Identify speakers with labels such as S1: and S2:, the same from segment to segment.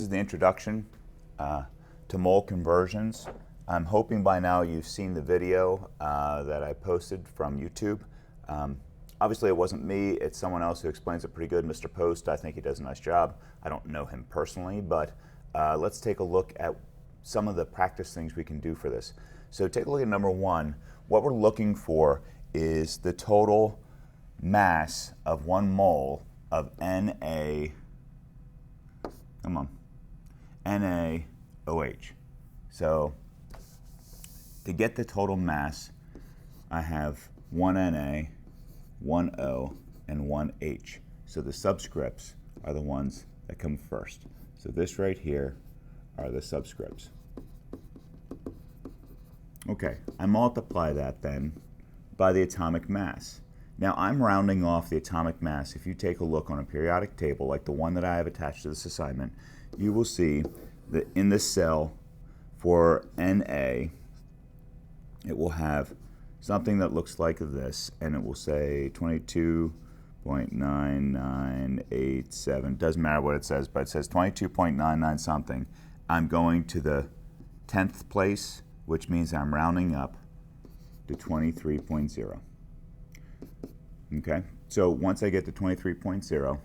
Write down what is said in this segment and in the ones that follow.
S1: This is the introduction to mole conversions. I'm hoping by now you've seen the video that I posted from YouTube. Obviously it wasn't me, it's someone else who explains it pretty good, Mr. Post. I think he does a nice job. I don't know him personally, but let's take a look at some of the practice things we can do for this. So take a look at number one. What we're looking for is the total mass of 1 mole of NaOH. So to get the total mass, I have 1 Na, 1 O, and 1 H. So the subscripts are the ones that come first. So this right here are the subscripts. Okay, I multiply that then by the atomic mass. Now I'm rounding off the atomic mass. If you take a look on a periodic table like the one that I have attached to this assignment, you will see that in this cell for Na, it will have something that looks like this, and it will say 22.9987. Doesn't matter what it says, but it says 22.99 something. I'm going to the 10th place, which means I'm rounding up to 23.0. Okay, so once I get to 23.0,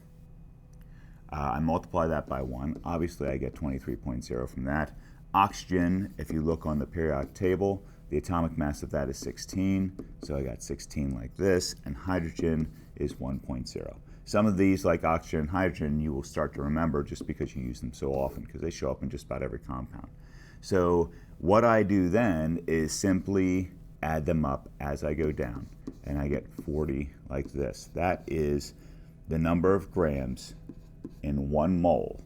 S1: I multiply that by 1. Obviously, I get 23.0 from that. Oxygen, if you look on the periodic table, the atomic mass of that is 16, so I got 16 like this, and hydrogen is 1.0. Some of these, like oxygen and hydrogen, you will start to remember just because you use them so often, because they show up in just about every compound. So what I do then is simply add them up as I go down, and I get 40 like this. That is the number of grams in 1 mole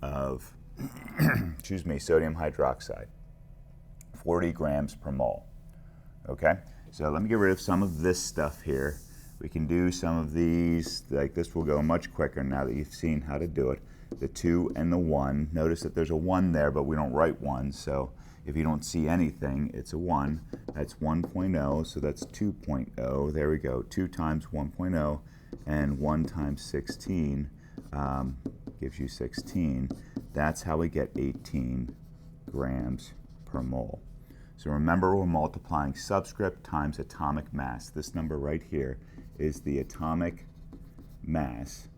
S1: of excuse me, sodium hydroxide. 40 grams per mole. Okay, so let me get rid of some of this stuff here. We can do some of these, like this will go much quicker now that you've seen how to do it. The 2 and the 1. Notice that there's a 1 there, but we don't write 1, so if you don't see anything, it's a 1. That's 1.0, so that's 2.0. There we go, 2 times 1.0, and 1 times 16 gives you 16. That's how we get 18 grams per mole. So remember, we're multiplying subscript times atomic mass. This number right here is the atomic mass.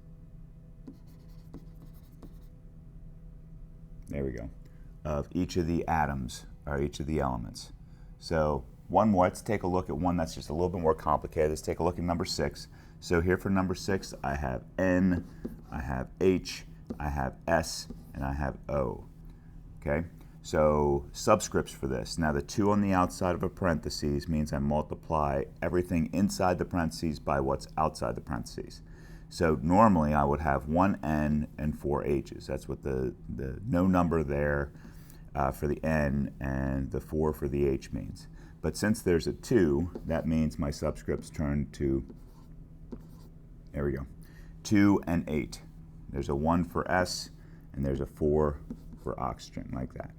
S1: There we go. Of each of the atoms, or each of the elements. So one more, let's take a look at one that's just a little bit more complicated. Let's take a look at number 6. So here for number 6, I have N, I have H, I have S, and I have O. Okay? So subscripts for this. Now the 2 on the outside of a parentheses means I multiply everything inside the parentheses by what's outside the parentheses. So normally I would have 1 N and 4 H's. That's what the no number there for the N and the 4 for the H means. But since there's a 2, that means my subscripts turn to, there we go, 2 and 8. There's a 1 for S and there's a 4 for oxygen, like that.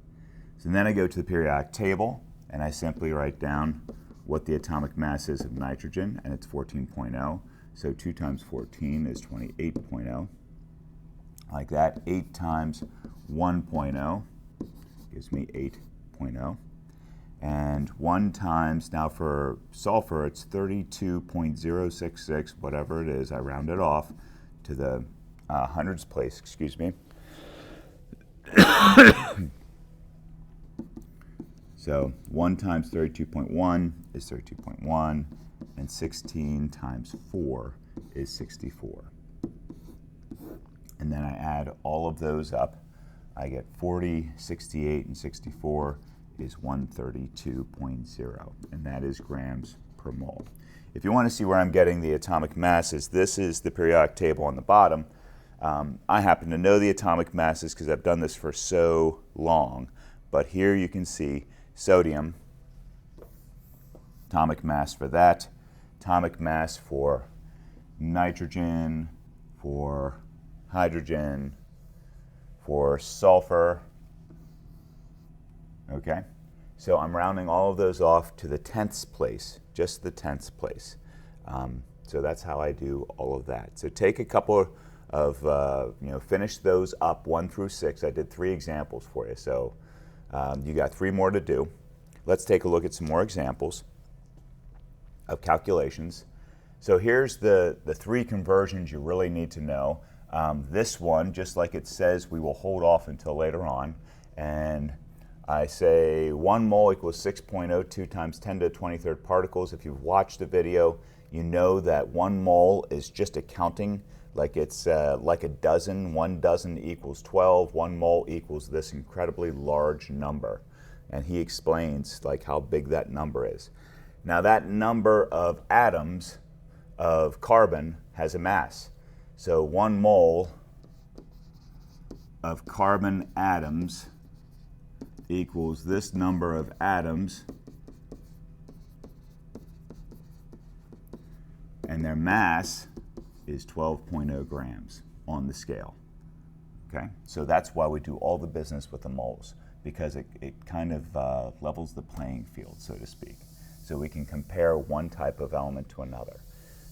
S1: So then I go to the periodic table and I simply write down what the atomic mass is of nitrogen, and it's 14.0. So 2 times 14 is 28.0. Like that. 8 times 1.0 gives me 8.0. And 1 times, now for sulfur, it's 32.066, whatever it is. I round it off to the hundreds place, excuse me. So 1 times 32.1 is 32.1, and 16 times 4 is 64. And then I add all of those up. I get 40, 68, and 64 is 132.0, and that is grams per mole. If you want to see where I'm getting the atomic masses, this is the periodic table on the bottom. I happen to know the atomic masses because I've done this for so long, but here you can see sodium, atomic mass for that, atomic mass for nitrogen, for hydrogen, for sulfur. Okay, so I'm rounding all of those off to the 10th place, just the 10th place. So that's how I do all of that. So take a couple of finish those up 1 through 6. I did 3 examples for you, so you got 3 more to do. Let's take a look at some more examples of calculations. So here's the 3 conversions you really need to know. This one, just like it says, we will hold off until later on. And I say 1 mole equals 6.02 times 10 to the 23rd particles. If you've watched the video, you know that 1 mole is just accounting like it's like a dozen. 1 dozen equals 12. 1 mole equals this incredibly large number. And he explains like how big that number is. Now that number of atoms of carbon has a mass. So 1 mole of carbon atoms equals this number of atoms, and their mass is 12.0 grams on the scale. Okay, so that's why we do all the business with the moles, because it kind of levels the playing field, so to speak. So we can compare one type of element to another.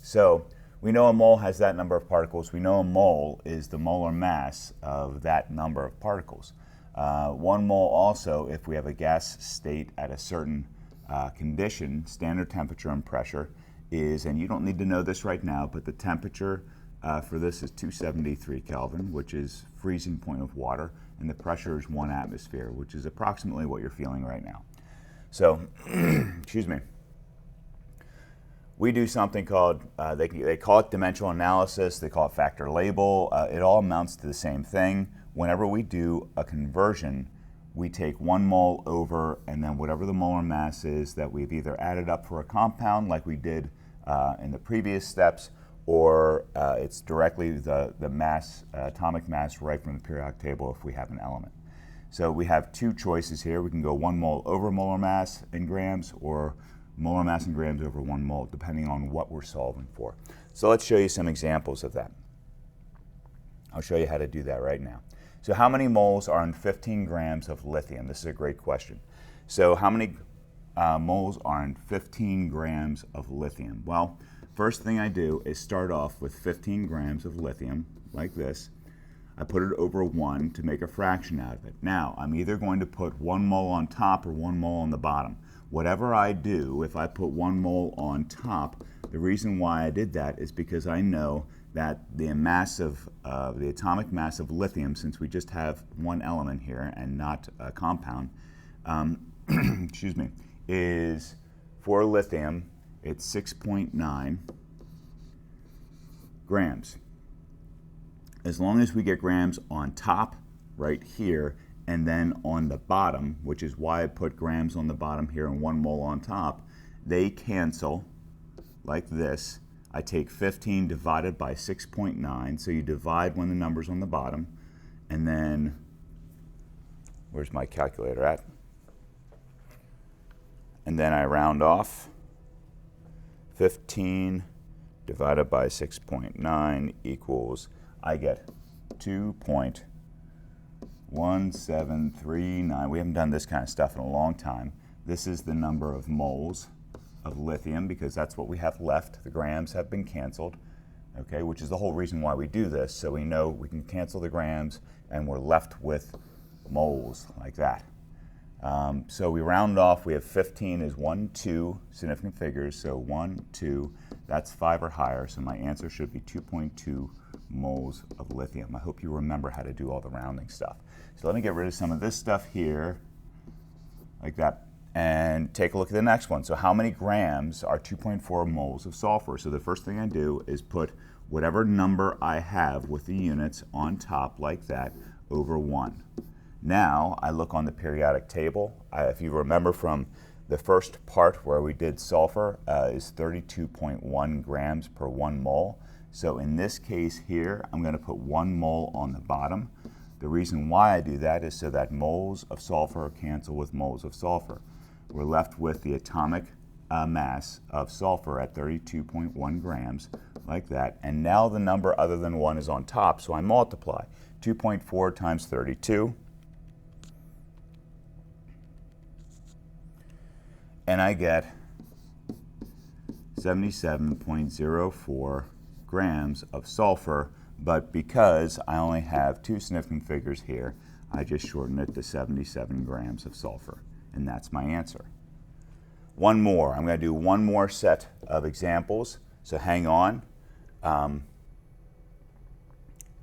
S1: So we know a mole has that number of particles. We know a mole is the molar mass of that number of particles. 1 mole also, if we have a gas state at a certain condition, standard temperature and pressure is, and you don't need to know this right now, but the temperature for this is 273 Kelvin, which is freezing point of water, and the pressure is 1 atmosphere, which is approximately what you're feeling right now. So, excuse me. We do something called, they call it dimensional analysis, they call it factor label. It all amounts to the same thing. Whenever we do a conversion, we take 1 mole over, and then whatever the molar mass is that we've either added up for a compound like we did in the previous steps, or it's directly the mass, atomic mass right from the periodic table if we have an element. So we have 2 choices here. We can go 1 mole over molar mass in grams, or molar mass in grams over 1 mole, depending on what we're solving for. So let's show you some examples of that. I'll show you how to do that right now. So how many moles are in 15 grams of lithium? This is a great question. So how many moles are in 15 grams of lithium? Well, first thing I do is start off with 15 grams of lithium, like this. I put it over 1 to make a fraction out of it. Now, I'm either going to put 1 mole on top or 1 mole on the bottom. Whatever I do, if I put 1 mole on top, the reason why I did that is because I know that the mass of the atomic mass of lithium, since we just have 1 element here and not a compound, excuse me, is for lithium, it's 6.9 grams. As long as we get grams on top, right here, and then on the bottom, which is why I put grams on the bottom here and 1 mole on top, they cancel like this. I take 15 divided by 6.9, so you divide when the number's on the bottom, and then, where's my calculator at? And then I round off. 15 divided by 6.9 equals, I get 2.1739. We haven't done this kind of stuff in a long time. This is the number of moles of lithium, because that's what we have left. The grams have been canceled, okay, which is the whole reason why we do this, so we know we can cancel the grams and we're left with moles like that. So we round off. We have 15 is 1, 2 significant figures, so 1, 2, that's 5 or higher, so my answer should be 2.2 moles of lithium. I hope you remember how to do all the rounding stuff. So let me get rid of some of this stuff here, like that, and take a look at the next one. So how many grams are 2.4 moles of sulfur? So the first thing I do is put whatever number I have with the units on top, like that, over 1. Now I look on the periodic table. If you remember from the first part where we did sulfur, is 32.1 grams per 1 mole. So in this case here, I'm going to put 1 mole on the bottom. The reason why I do that is so that moles of sulfur cancel with moles of sulfur. We're left with the atomic mass of sulfur at 32.1 grams, like that. And now the number other than 1 is on top, so I multiply. 2.4 times 32. And I get 77.04 grams of sulfur but because I only have 2 significant figures here, I just shorten it to 77 grams of sulfur, and that's my answer. One more. I'm going to do one more set of examples, so hang on.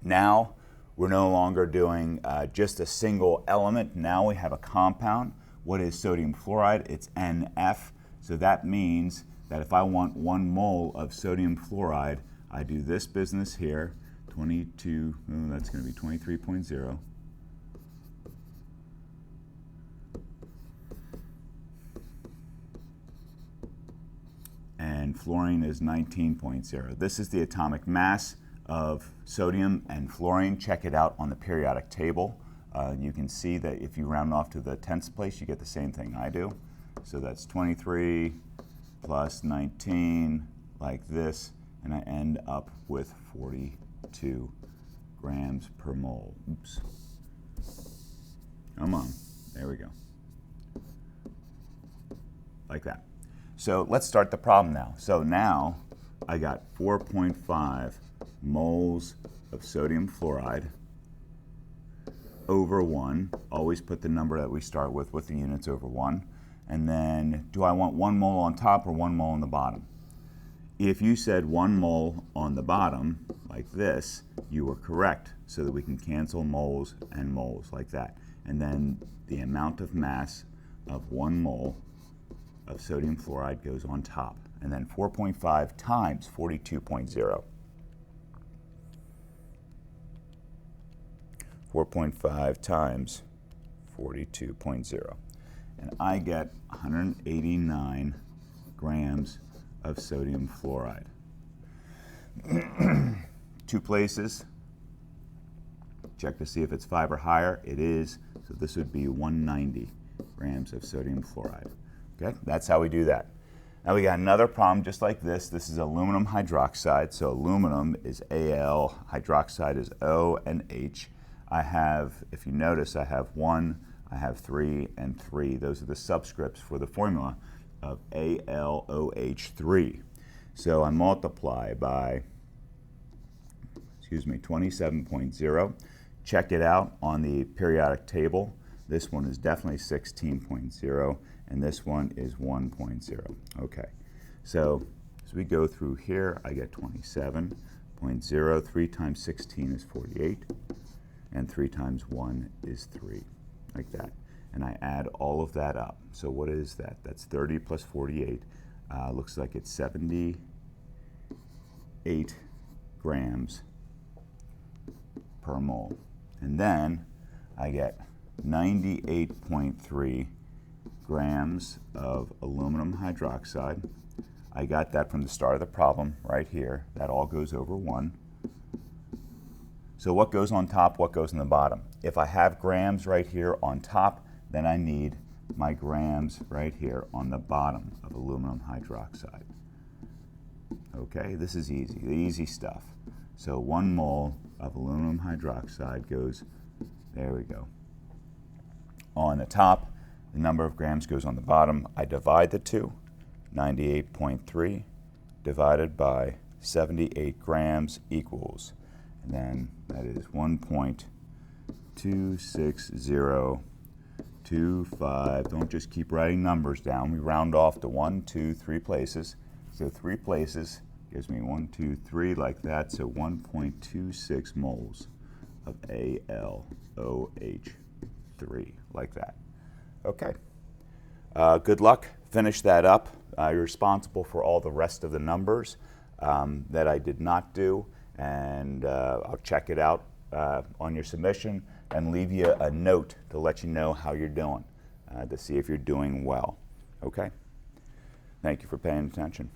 S1: Now we're no longer doing just a single element. Now we have a compound. What is sodium fluoride? It's NF. So that means that if I want 1 mole of sodium fluoride, I do this business here, 22, that's going to be 23.0. And fluorine is 19.0. This is the atomic mass of sodium and fluorine. Check it out on the periodic table. You can see that if you round off to the tenths place, you get the same thing I do. So that's 23 plus 19, like this, and I end up with 42 grams per mole. Oops. Come on. There we go. Like that. So let's start the problem now. So now I got 4.5 moles of sodium fluoride over 1. Always put the number that we start with the units over 1. And then, do I want 1 mole on top or 1 mole on the bottom? If you said 1 mole on the bottom, like this, you were correct, so that we can cancel moles and moles, like that. And then the amount of mass of 1 mole of sodium fluoride goes on top. And then 4.5 times 42.0. 4.5 times 42.0. And I get 189 grams of sodium fluoride. 2 places. Check to see if it's 5 or higher. It is, so this would be 190 grams of sodium fluoride. Okay, that's how we do that. Now we got another problem just like this. This is aluminum hydroxide. So aluminum is Al, hydroxide is O, and H. I have, if you notice, I have 1, I have 3, and 3. Those are the subscripts for the formula of AlOH3. So I multiply by, 27.0. Check it out on the periodic table. This one is definitely 16.0, and this one is 1.0. Okay, so as we go through here, I get 27.0. 3 times 16 is 48, and 3 times 1 is 3. Like that. And I add all of that up. So what is that? That's 30 plus 48. Looks like it's 78 grams per mole. And then I get 98.3 grams of aluminum hydroxide. I got that from the start of the problem right here. That all goes over 1. So what goes on top, what goes on the bottom? If I have grams right here on top, then I need my grams right here on the bottom of aluminum hydroxide. Okay, this is easy, the easy stuff. So 1 mole of aluminum hydroxide goes, there we go, on the top. The number of grams goes on the bottom. I divide the two, 98.3 divided by 78 grams equals, and then that is 1.26025. Don't just keep writing numbers down. We round off to 1, 2, 3 places. So 3 places gives me 1, 2, 3 like that. So 1.26 moles of AlOH3 like that. Okay. Good luck. Finish that up. You're responsible for all the rest of the numbers that I did not do. And I'll check it out on your submission and leave you a note to let you know how you're doing, to see if you're doing well. Okay? Thank you for paying attention.